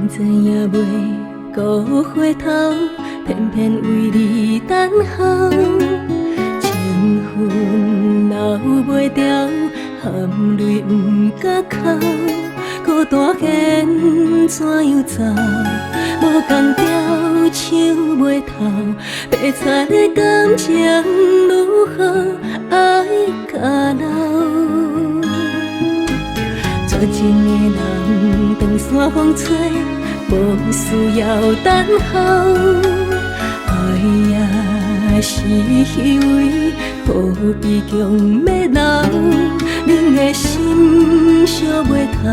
知影袂顾回头，偏偏为你等候。情分留袂住，含泪不敢哭，孤单现怎样走？无讲调，唱袂透，白菜的感情如何爱甲留？绝情的人，长山风吹，无需要等候。爱也是虚伪，何必强要留？恁的心烧袂透，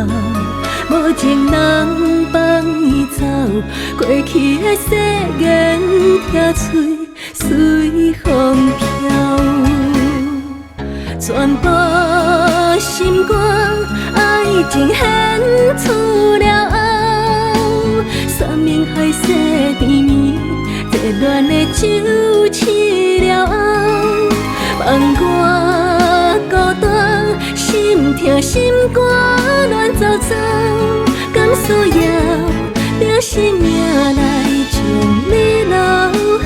无情人放伊走，过去的誓言拆碎，随风飘。全部心肝，爱情献出了后，山盟海誓甜蜜，热恋的酒醒了后，放我孤单，心痛心肝乱糟糟，敢需要拼生命来将你留下？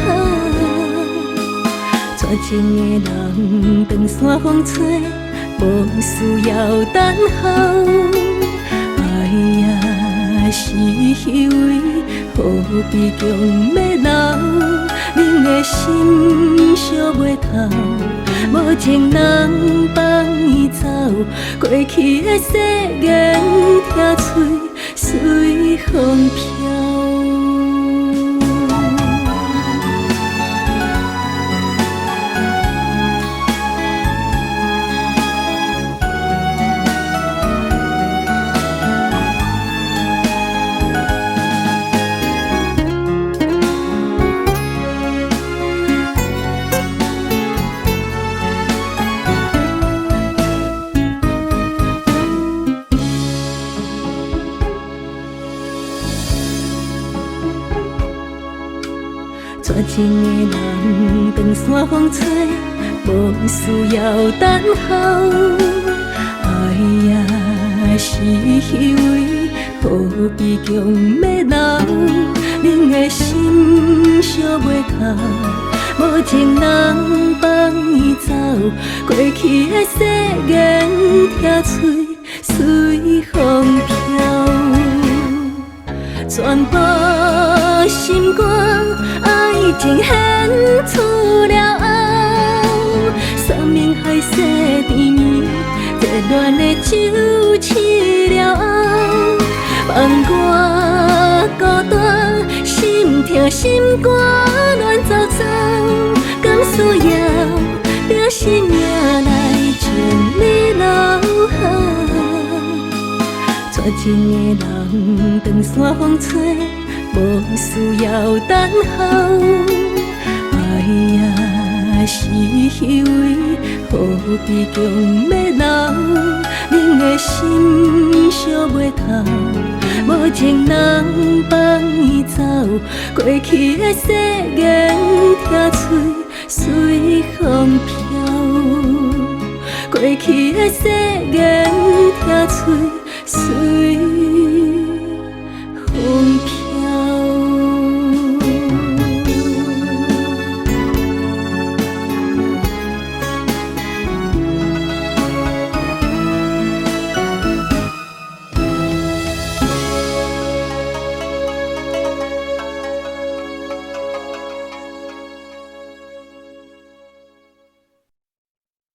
绝情的人，长山风吹，无需要等候。爱也是虚伪，何必强要留？恁的心烧袂透，无情人放伊走，过去的誓言拆碎，随风飘。绝情的人，长山风吹，无需要等候。爱也是虚伪，何必强要留？恁的心烧袂透，无情人放伊走，过去的誓言拆碎，随风飘。全部心肝，爱情献出了后，山盟海誓甜蜜，热恋的酒醒了后，放我孤单，心痛心肝乱糟糟，敢需要拼生命来将你留下？绝情的人，长山风吹，无需要等候。爱也是虚伪，何必强要留？恁的心烧袂透，无情人放伊走，过去的誓言拆碎，随风飘。过去的誓言拆碎，随